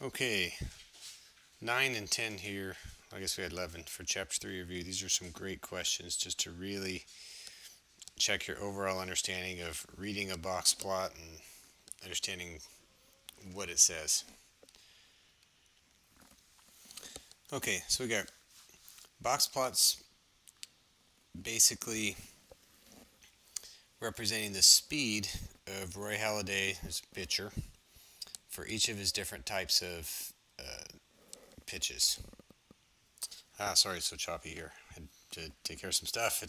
Okay, 9 and 10 here. I guess we had 11 for Chapter 3 review. These are some great questions just to really check your overall understanding of reading a box plot and understanding what it says. Okay, so we got box plots basically representing the speed of Roy Halladay, as a pitcher, for each of his different types of pitches. Sorry, it's so choppy here. I had to take care of some stuff.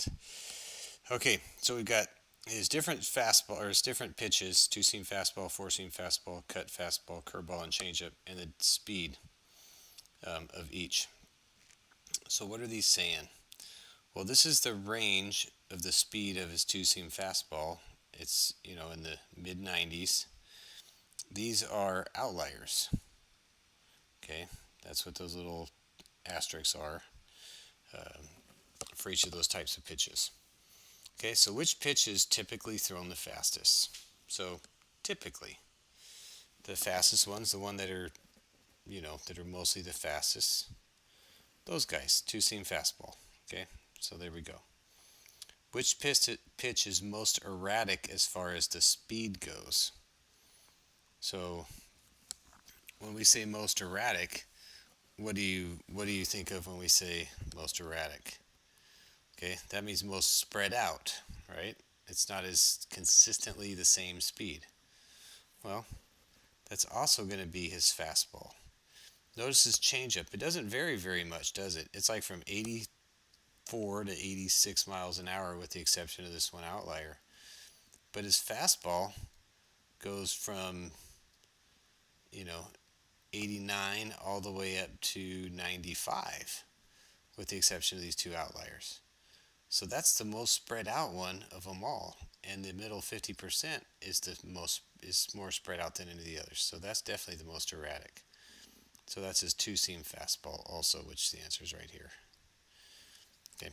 Okay, so we've got his different fastball or his different pitches: two-seam fastball, four-seam fastball, cut fastball, curveball, and changeup, and the speed of each. So what are these saying? Well, this is the range of the speed of his two-seam fastball. It's in the mid 90s. These are outliers. Okay, that's what those little asterisks are for each of those types of pitches. Okay, so which pitch is typically thrown the fastest? So typically, the fastest ones, the one that are mostly the fastest, those guys, two-seam fastball. Okay, so there we go. Which pitch is most erratic as far as the speed goes? So when we say most erratic, what do you think of when we say most erratic? Okay, that means most spread out, right? It's not as consistently the same speed. Well, that's also going to be his fastball. Notice his changeup. It doesn't vary very much, does it? It's like from 84 to 86 miles an hour with the exception of this one outlier. But his fastball goes from, 89 all the way up to 95 with the exception of these two outliers. So that's the most spread out one of them all, and the middle 50% is more spread out than any of the others. So that's definitely the most erratic. So that's his two-seam fastball also, which the answer is right here. Okay.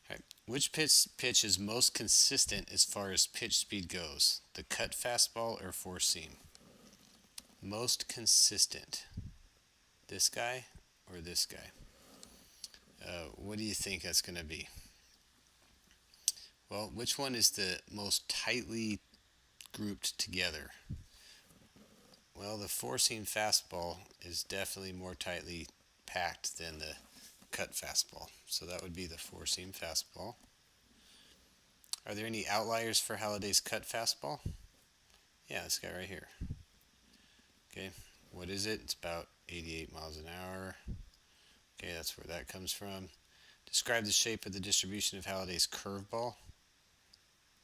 All right. Which pitch is most consistent as far as pitch speed goes? The cut fastball or four-seam? Most consistent. This guy or this guy? What do you think that's going to be? Well, which one is the most tightly grouped together? Well, the four-seam fastball is definitely more tightly packed than the cut fastball. So that would be the four-seam fastball. Are there any outliers for Halladay's cut fastball? Yeah, this guy right here. Okay, what is it? It's about 88 miles an hour. Okay, that's where that comes from. Describe the shape of the distribution of Halladay's curveball.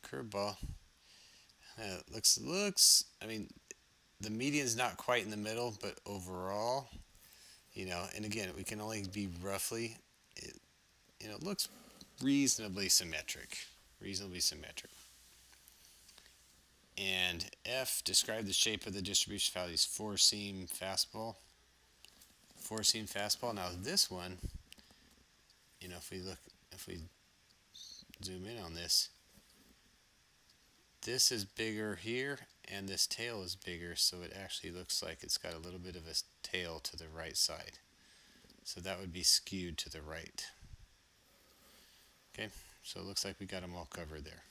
Curveball. Looks. I mean, the median's not quite in the middle, but overall, and again, we can only be roughly. It looks reasonably symmetric. And F. Describe the shape of the distribution of Halladay's four-seam fastball. Four-seam fastball. Now this one, if we zoom in on this is bigger here, and this tail is bigger, so it actually looks like it's got a little bit of a tail to the right side. So that would be skewed to the right. Okay, so it looks like we got them all covered there.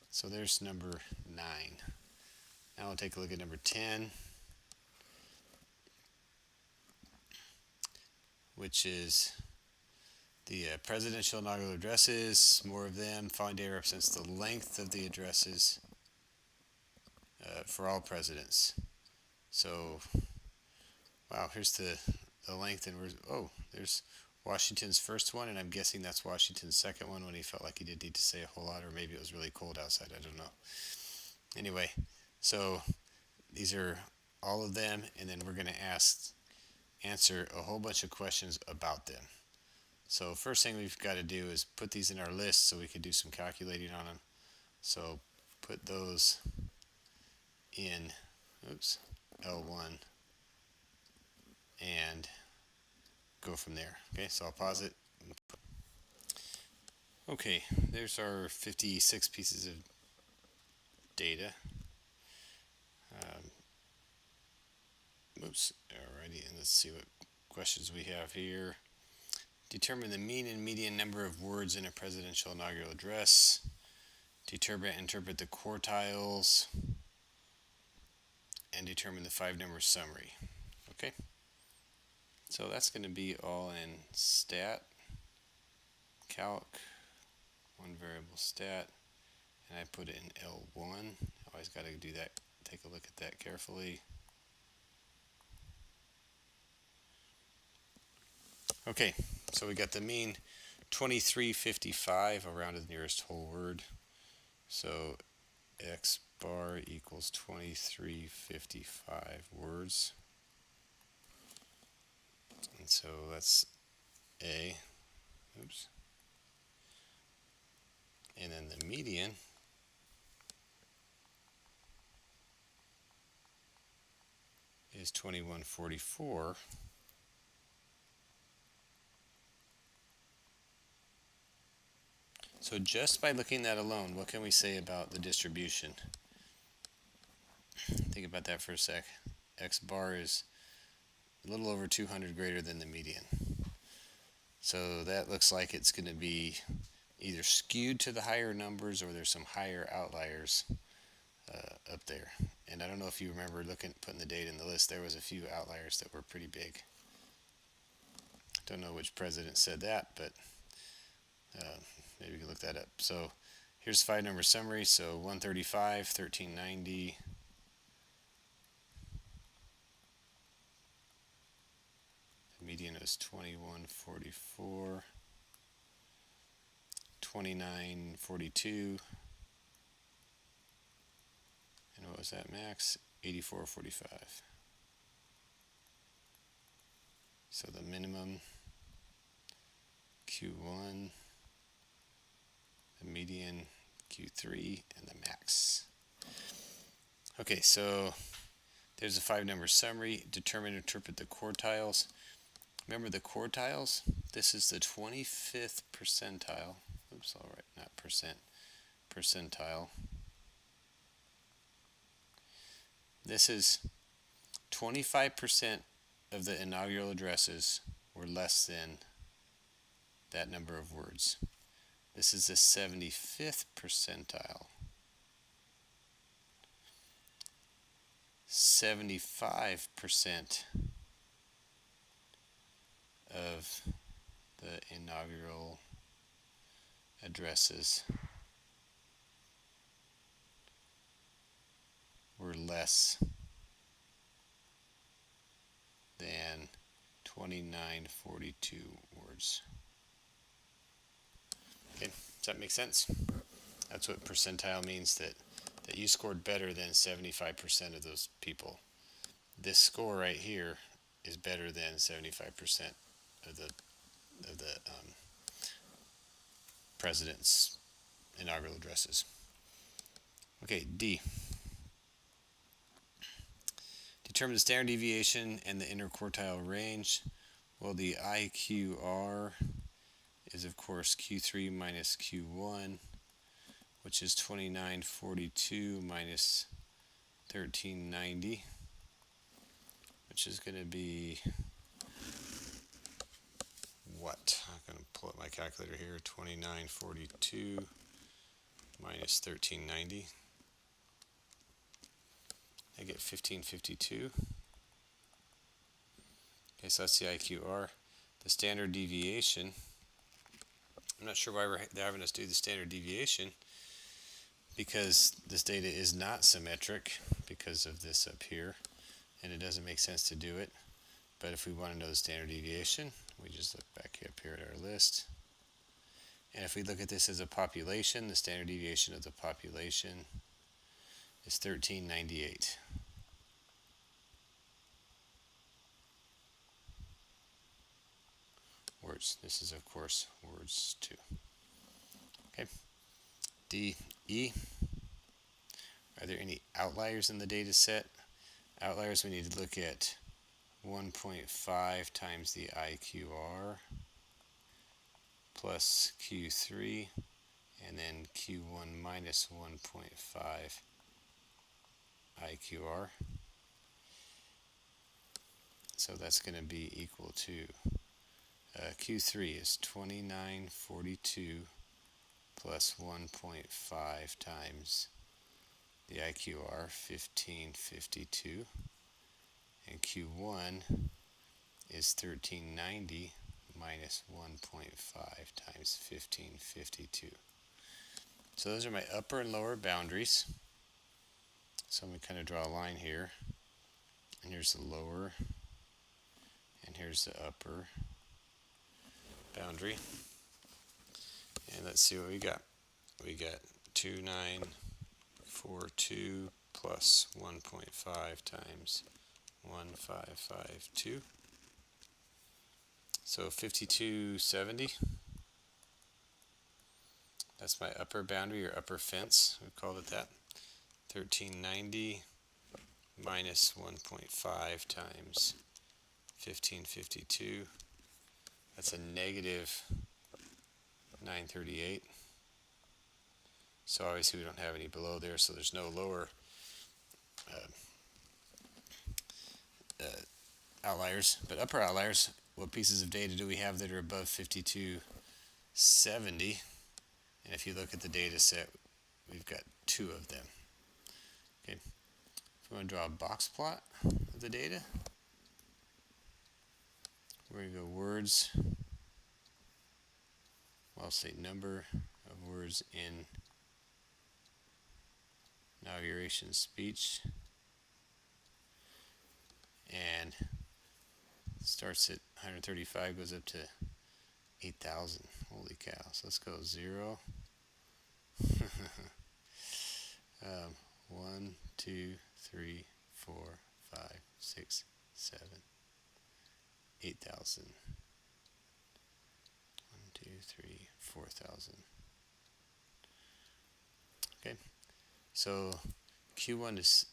So there's number 9. Now we'll take a look at number 10. Which is the presidential inaugural addresses, more of them. Following data represents the length of the addresses for all presidents. So, wow, here's the length, and there's Washington's first one, and I'm guessing that's Washington's second one when he felt like he did need to say a whole lot, or maybe it was really cold outside, I don't know. Anyway, so these are all of them, and then we're going to answer a whole bunch of questions about them. So first thing we've got to do is put these in our list so we can do some calculating on them. So put those in L1 and go from there. Okay, so I'll pause it. Okay, there's our 56 pieces of data. Oops. Alrighty, and let's see what questions we have here. Determine the mean and median number of words in a presidential inaugural address. Interpret the quartiles. And determine the 5-number summary. Okay. So that's going to be all in stat, calc, one variable stat, and I put it in L1. Always got to do that. Take a look at that carefully. Okay, so we got the mean 2355. I'll round to the nearest whole word. So x bar equals 2355 words. And so that's A. Oops. And then the median is 2144. So just by looking at that alone, what can we say about the distribution? Think about that for a sec. X bar is a little over 200 greater than the median. So that looks like it's going to be either skewed to the higher numbers or there's some higher outliers up there. And I don't know if you remember putting the data in the list. There was a few outliers that were pretty big. Don't know which president said that, but maybe we can look that up. So here's 5-number summary. So 135, 1390. The median is 2144. 2942. And what was that max? 8445. So the minimum, Q1, the median, Q3, and the max. Okay, so there's a 5-number summary. Determine and interpret the quartiles. Remember the quartiles? This is the 25th percentile. Oops, all right, not percent. Percentile. This is 25% of the inaugural addresses were less than that number of words. This is the 75th percentile. 75% of the inaugural addresses were less than 2942 words. Okay, does that make sense? That's what percentile means, that you scored better than 75% of those people. This score right here is better than 75% of the president's inaugural addresses. Okay, D. Determine the standard deviation and the interquartile range. Well, the IQR is, of course, Q3 minus Q1, which is 2942 minus 1390, which is going to be what? I'm going to pull up my calculator here. 2942 minus 1390. I get 1552. Okay, so that's the IQR. The standard deviation, I'm not sure why they're having us do the standard deviation, because this data is not symmetric because of this up here, and it doesn't make sense to do it. But if we want to know the standard deviation, we just look back up here at our list. And if we look at this as a population, the standard deviation of the population is 1398. Words. This is, of course, words too. Okay. D, E. Are there any outliers in the data set? Outliers, we need to look at 1.5 times the IQR plus Q3, and then Q1 minus 1.5 IQR. So that's going to be equal to Q3 is 2942 plus 1.5 times the IQR 1552, and Q1 is 1390 minus 1.5 times 1552. So those are my upper and lower boundaries. So I'm going to kind of draw a line here, and here's the lower, and here's the upper boundary. And let's see what we got. We got 2942 plus 1.5 times 1552. So 5270. That's my upper boundary or upper fence. We called it that. 1390 minus 1.5 times 1552. That's a negative 938. So obviously we don't have any below there, so there's no lower outliers. But upper outliers, what pieces of data do we have that are above 5270? And if you look at the data set, we've got 2 of them. Okay. If we want to draw a box plot of the data, we're going to go words. I'll say number of words in inauguration speech, and starts at 135, goes up to 8,000. Holy cow. So let's go 0. 1, 2, 3, 4, 5, 6, 7, 8,000. 1, 2, 3, 4,000. Okay, so Q1 is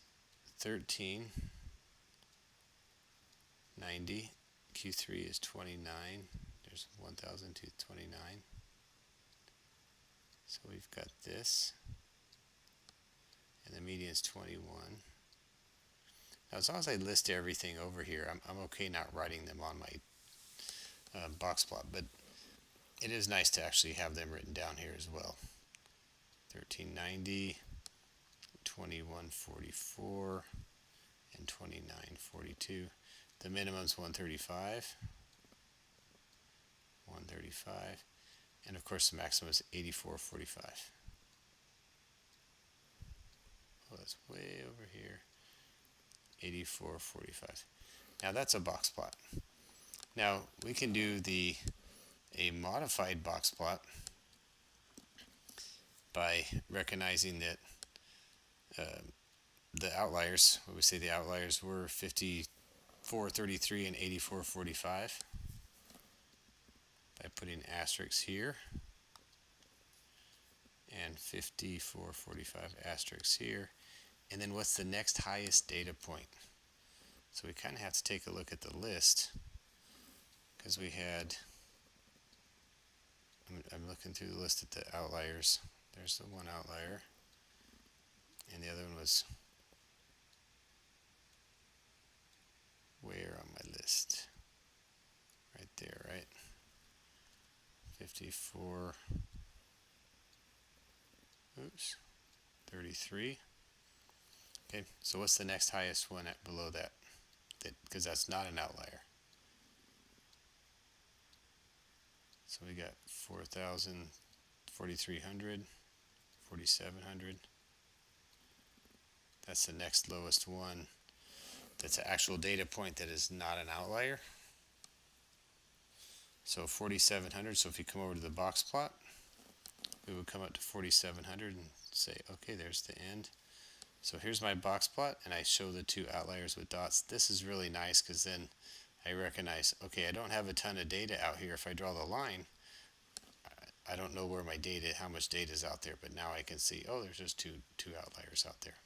1390. Q3 is 29. There's 1,229. So we've got this, and the median is 21. Now, as long as I list everything over here, I'm okay not writing them on my box plot, but it is nice to actually have them written down here as well. 1390, 2144, and 2942. The minimum is 135, 135, and of course the maximum is 8445. Oh, that's way over here. 8445. Now that's a box plot. Now we can do a modified box plot by recognizing that the outliers, what we say the outliers were 5433 and 8445, by putting asterisks here and 5445 asterisks here. And then what's the next highest data point? So we kind of have to take a look at the list, because we had, I'm looking through the list at the outliers. There's the one outlier, and the other one was where on my list? Right there, right? 54, oops, 33. Okay, so what's the next highest one below that? Because that's not an outlier. So we got 4,000, 4,300, 4,700. That's the next lowest one. That's an actual data point that is not an outlier. So 4,700. So if you come over to the box plot, we would come up to 4,700 and say, okay, there's the end. So here's my box plot, and I show the 2 outliers with dots. This is really nice, because then I recognize, okay, I don't have a ton of data out here. If I draw the line, I don't know where my data, how much data is out there, but now I can see, oh, there's just two outliers out there.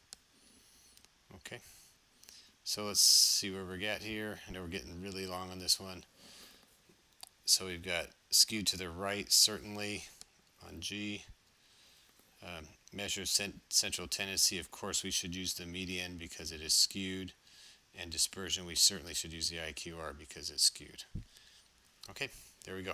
Okay, so let's see where we're at here. I know we're getting really long on this one. So we've got skewed to the right, certainly, on G. Measure central tendency, of course we should use the median because it is skewed, And dispersion, we certainly should use the IQR because it's skewed. Okay, there we go.